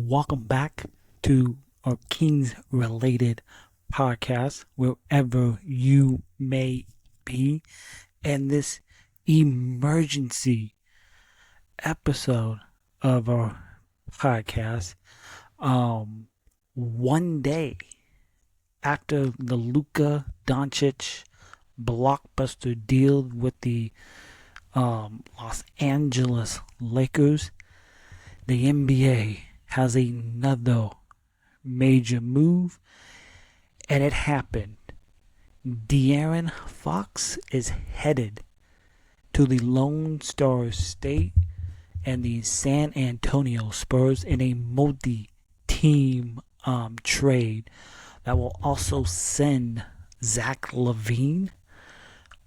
welcome back to our Kings related podcast, wherever you may be. And this emergency episode of our podcast, one day after the Luka Doncic blockbuster deal with the Los Angeles Lakers, the NBA has another major move, and it happened. De'Aaron Fox is headed to the Lone Star State and the San Antonio Spurs in a multi-team trade that will also send Zach LaVine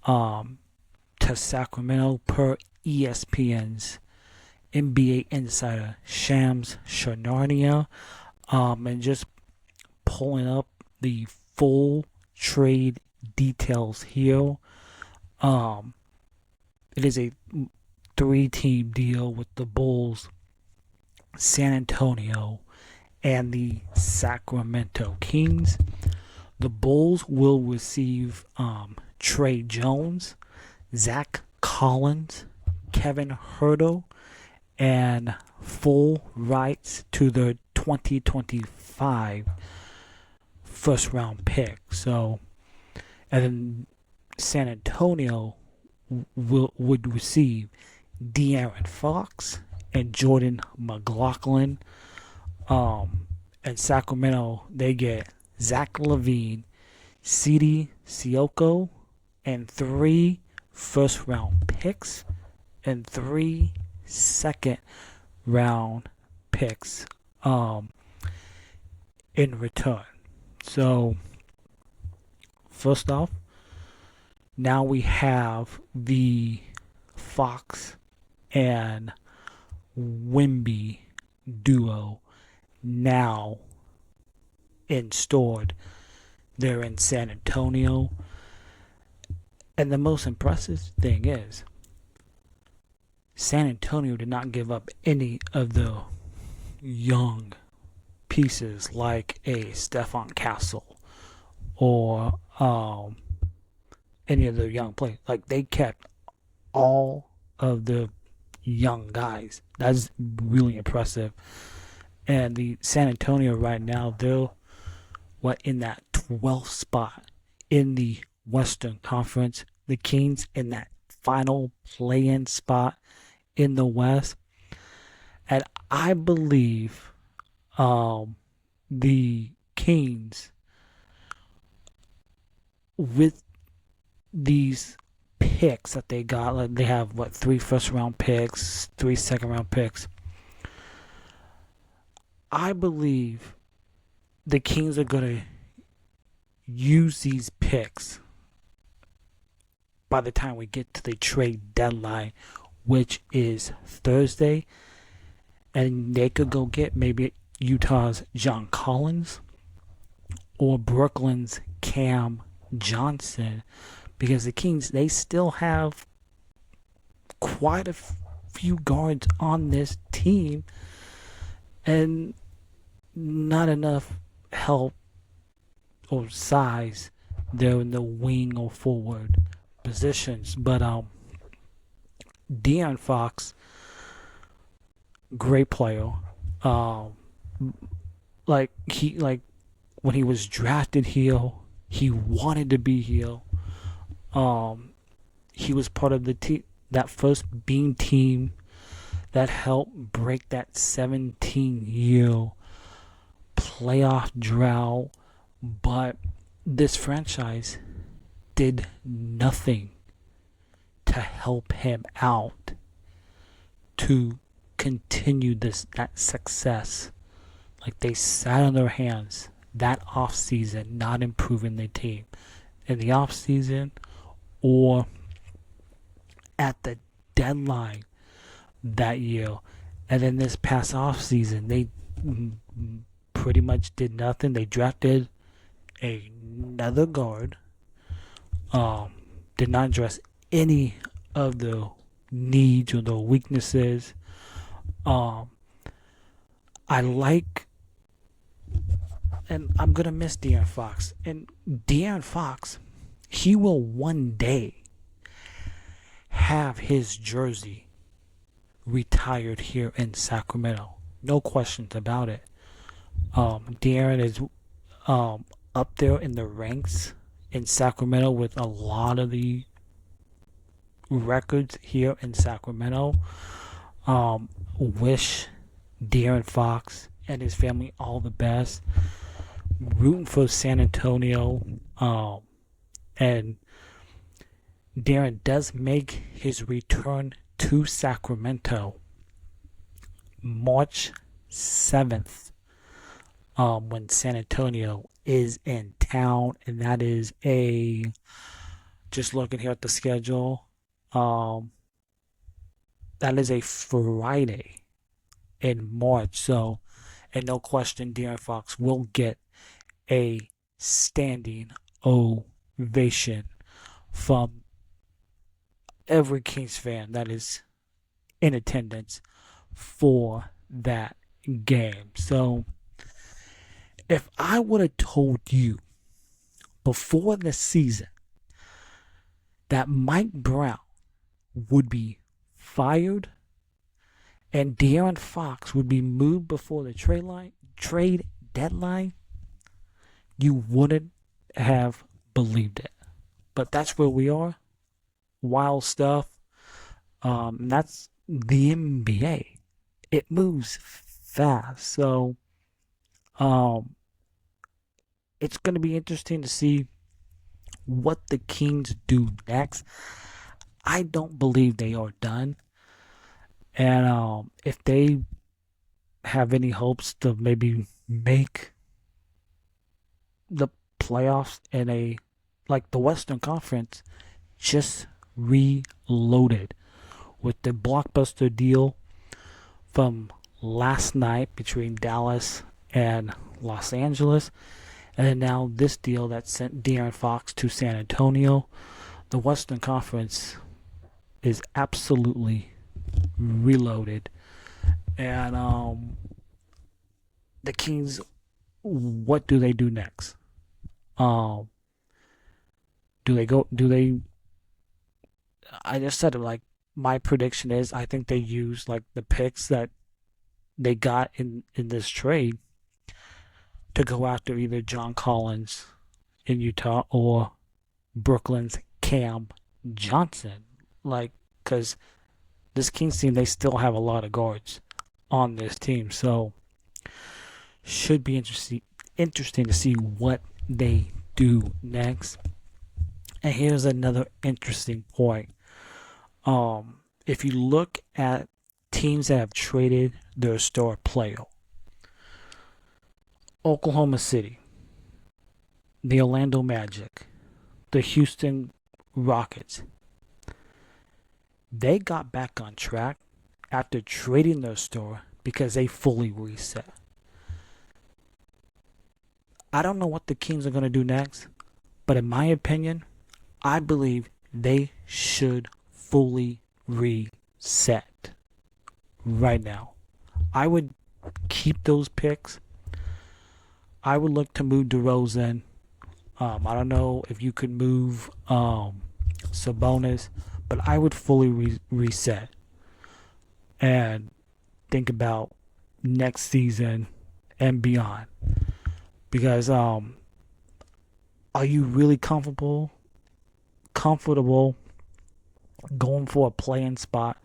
to Sacramento per ESPN's NBA insider Shams Charania, and just pulling up the full trade details here. It is a 3-team deal with the Bulls, San Antonio, and the Sacramento Kings. The Bulls will receive Trey Jones, Zach Collins, Kevin Huerter, and full rights to the 2025 first round pick. So, and then San Antonio would receive De'Aaron Fox and Jordan McLaughlin. And Sacramento, they get Zach LaVine, Sidi Sioko, and 3 first round picks and 3 second round picks in return. So first off, now we have the Fox and Wemby duo now installed there in San Antonio. And the most impressive thing is San Antonio did not give up any of the young pieces like a Stephon Castle or any of the young players. Like, they kept all of the young guys. That's really impressive. And the San Antonio right now, they're in that 12th spot in the Western Conference. The Kings in that final play-in spot in the West. And I believe the Kings, with these picks that they got, like they have 3 first round picks, 3 second round picks. I believe the Kings are going to use these picks by the time we get to the trade deadline, which is Thursday. And they could go get maybe Utah's John Collins or Brooklyn's Cam Johnson, because the Kings, they still have quite a few guards on this team and not enough help or size there in the wing or forward positions. But De'Aaron Fox, great player. When he was drafted here, he wanted to be here. He was part of the that first Beam team that helped break that 17-year playoff drought. But this franchise did nothing to help him out to continue that success. Like, they sat on their hands that offseason, not improving the team in the offseason or at the deadline that year. And then this past offseason, they pretty much did nothing. They drafted another guard, did not address any of the needs or the weaknesses. I like, and I'm going to miss De'Aaron Fox. And De'Aaron Fox, he will one day have his jersey retired here in Sacramento. No questions about it. De'Aaron is up there in the ranks in Sacramento with a lot of the records here in Sacramento. Wish De'Aaron Fox and his family all the best. Rooting for San Antonio. And De'Aaron does make his return to Sacramento March 7th, when San Antonio is in town, and that is just looking here at the schedule, that is a Friday in March. So, and no question, De'Aaron Fox will get a standing ovation from every Kings fan that is in attendance for that game. So, if I would have told you before the season that Mike Brown would be fired and De'Aaron Fox would be moved before the trade deadline, you wouldn't have believed it. But that's where we are. Wild stuff. That's the NBA. It moves fast. So, it's going to be interesting to see what the Kings do next. I don't believe they are done. And if they have any hopes to maybe make the playoffs in the Western Conference, just reloaded with the blockbuster deal from last night between Dallas and Los Angeles, and now this deal that sent De'Aaron Fox to San Antonio. The Western Conference is absolutely reloaded, and the Kings, what do they do next? I just said it, my prediction is I think they use the picks that they got in this trade to go after either John Collins in Utah or Brooklyn's Cam Johnson. Because this Kings team, they still have a lot of guards on this team. So, should be interesting to see what they do next. And here's another interesting point. If you look at teams that have traded their star player, Oklahoma City, the Orlando Magic, the Houston Rockets, they got back on track after trading their star because they fully reset. I don't know what the Kings are going to do next, but in my opinion, I believe they should fully reset right now. I would keep those picks. I would look to move DeRozan. I don't know if you could move Sabonis, but I would fully reset and think about next season and beyond. Because are you really comfortable going for a play-in spot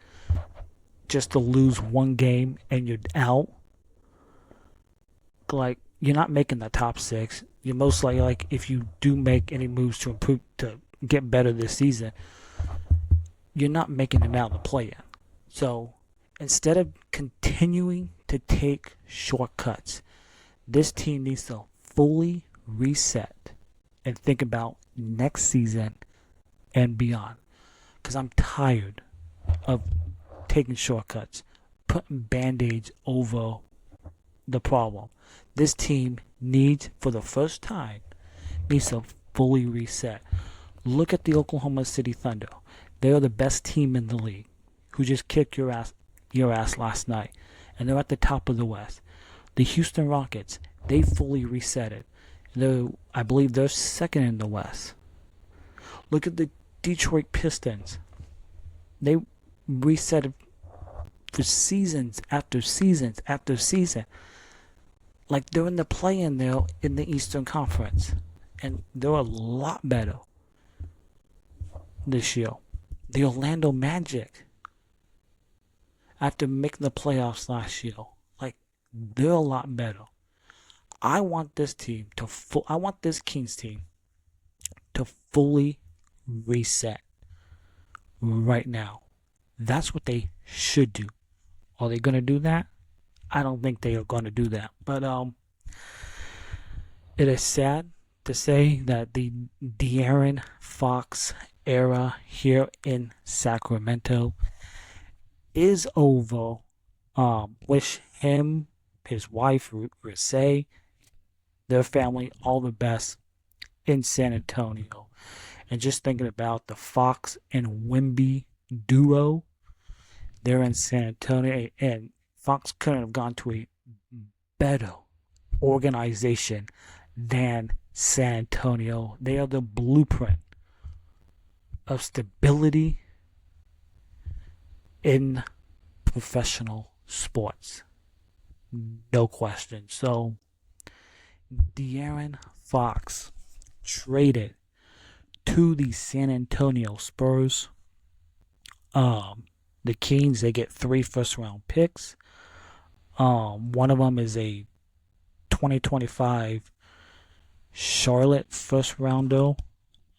just to lose one game and you're out? You're not making the top six. You're most likely, if you do make any moves to improve, to get better this season, you're not making them out of the play-in. So instead of continuing to take shortcuts, this team needs to fully reset and think about next season and beyond. Because I'm tired of taking shortcuts, putting band-aids over the problem. This team needs, for the first time, needs to fully reset. Look at the Oklahoma City Thunder. They are the best team in the league, who just kicked your ass last night, and they're at the top of the West. The Houston Rockets, they fully reset it. I believe they're second in the West. Look at the Detroit Pistons. They reset it for seasons after seasons after season. Like they're in the play-in there in the Eastern Conference. And they're a lot better this year. The Orlando Magic, after making the playoffs last year, like they're a lot better. I want this Kings team to fully reset right now. That's what they should do. Are they going to do that? I don't think they are going to do that. But it is sad to say that the De'Aaron Fox era here in Sacramento is over. Wish him, his wife, Risse, their family, all the best in San Antonio. And just thinking about the Fox and Wemby duo, they're in San Antonio, and Fox couldn't have gone to a better organization than San Antonio. They are the blueprint of stability in professional sports. No question. So, De'Aaron Fox traded to the San Antonio Spurs. The Kings, they get 3 first-round picks. One of them is a 2025 Charlotte first-rounder.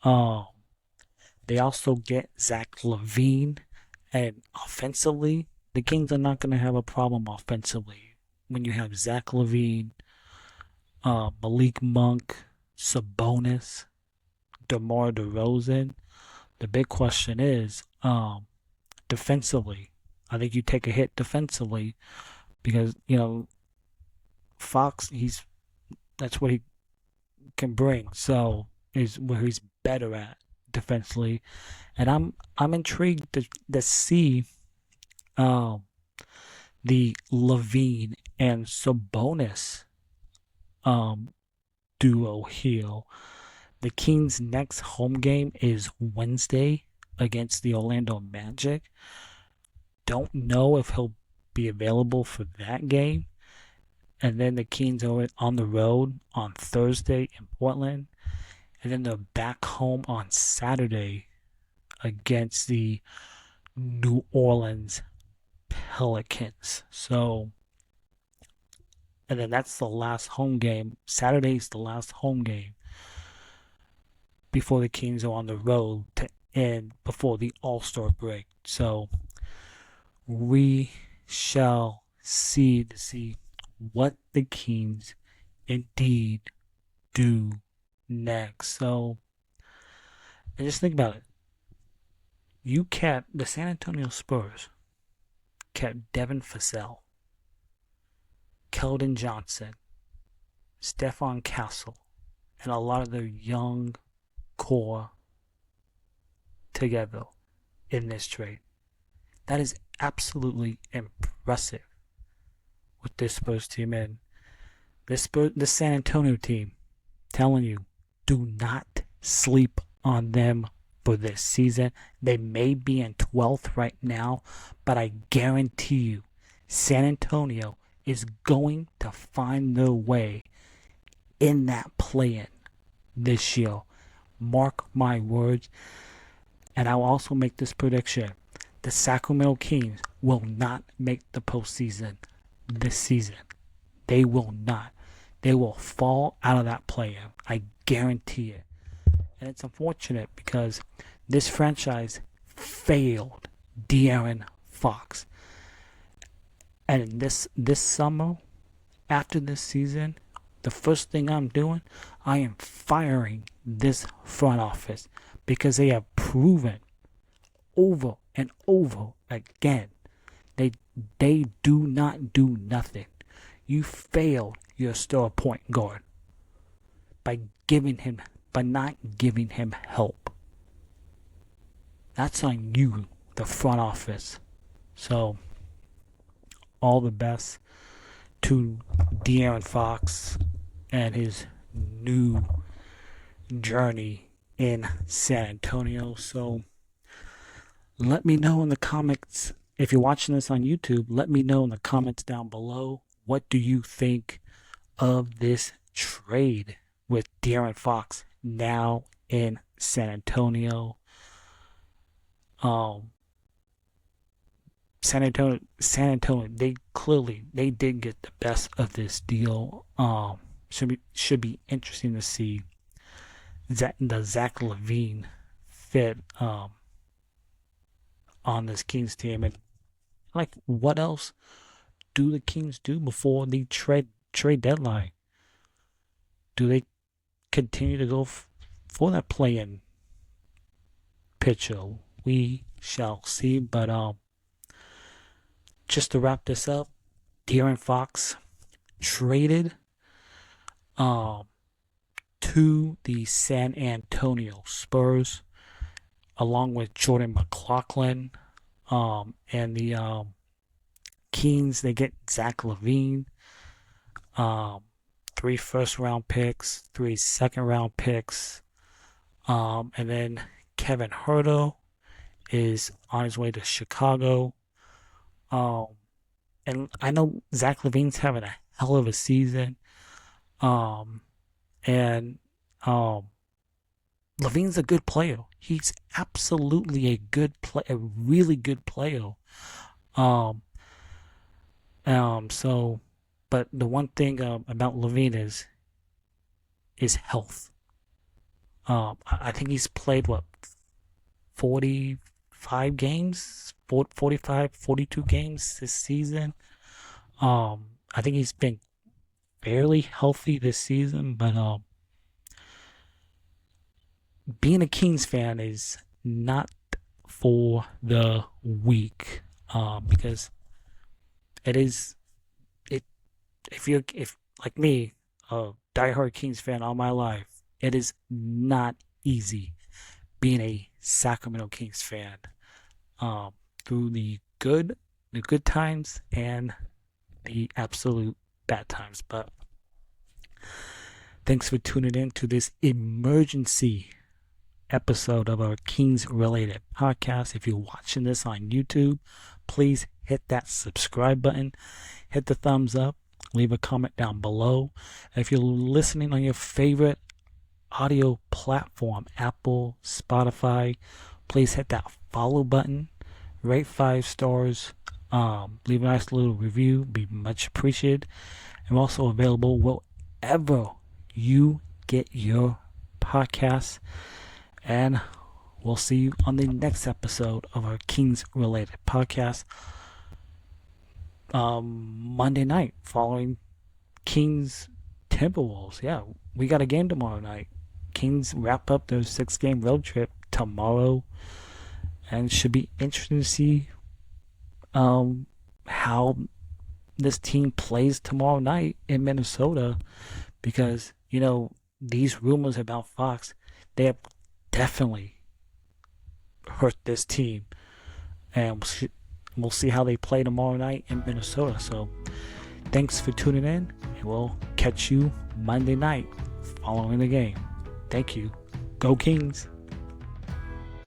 They also get Zach LaVine. And offensively, the Kings are not going to have a problem offensively when you have Zach LaVine, Malik Monk, Sabonis, DeMar DeRozan. The big question is defensively. I think you take a hit defensively because, Fox, that's what he can bring. So is where he's better at defensively. And I'm intrigued to see the LaVine and Sabonis duo here. The Kings' next home game is Wednesday against the Orlando Magic. Don't know if he'll be available for that game. And then the Kings are on the road on Thursday in Portland. And then they're back home on Saturday against the New Orleans Pelicans. So, and then that's the last home game. Saturday's the last home game before the Kings are on the road to end before the All-Star break. So, we shall see what the Kings indeed do next. So, and just think about it. The San Antonio Spurs kept Devin Vassell, Keldon Johnson, Stephon Castle, and a lot of their young core together in this trade. That is absolutely impressive with this Spurs team. And this San Antonio team, telling you, do not sleep on them for this season. They may be in 12th right now, but I guarantee you, San Antonio is going to find their way in that play-in this year. Mark my words. And I'll also make this prediction. The Sacramento Kings will not make the postseason this season. They will not. They will fall out of that play-in. I guarantee it. And it's unfortunate because this franchise failed De'Aaron Fox. And this summer, after this season, the first thing I'm doing, I am firing this front office because they have proven over and over again they do not do nothing. You failed your star point guard by not giving him help. That's on you, the front office. So, all the best to De'Aaron Fox and his new journey in San Antonio. So let me know in the comments, if you're watching this on YouTube, let me know in the comments down below, what do you think of this trade with De'Aaron Fox now in San Antonio? San Antonio, they did get the best of this deal. Should be interesting to see the Zach LaVine fit on this Kings team, and like, what else do the Kings do before the trade deadline? Do they continue to go for that play-in picture? We shall see. But just to wrap this up, De'Aaron Fox traded to the San Antonio Spurs, along with Jordan McLaughlin, and the Kings. They get Zach LaVine, 3 first-round picks, 3 second-round picks, and then Kevin Huerter is on his way to Chicago. And I know Zach LaVine's having a hell of a season. And LaVine's a good player. He's absolutely a really good player. So, but the one thing about LaVine is health. I think he's played 45 games, 45, 42 games this season. I think he's been fairly healthy this season, but being a Kings fan is not for the weak, because if like me, a diehard Kings fan all my life, it is not easy being a Sacramento Kings fan, through the good times and the absolute bad times. But thanks for tuning in to this emergency episode of our Kings related podcast. If you're watching this on YouTube, please hit that subscribe button, hit the thumbs up, leave a comment down below. If you're listening on your favorite audio platform, Apple, Spotify, please hit that follow button, rate 5 stars, leave a nice little review, be much appreciated. I'm also available wherever you get your podcasts, and we'll see you on the next episode of our Kings related podcast, Monday night, following Kings Timberwolves. Yeah, we got a game tomorrow night. Kings wrap up their 6-game road trip tomorrow, and it should be interesting to see how this team plays tomorrow night in Minnesota, because these rumors about Fox, they have definitely hurt this team, and we'll see how they play tomorrow night in Minnesota. So thanks for tuning in, and we'll catch you Monday night following the game. Thank you. Go Kings.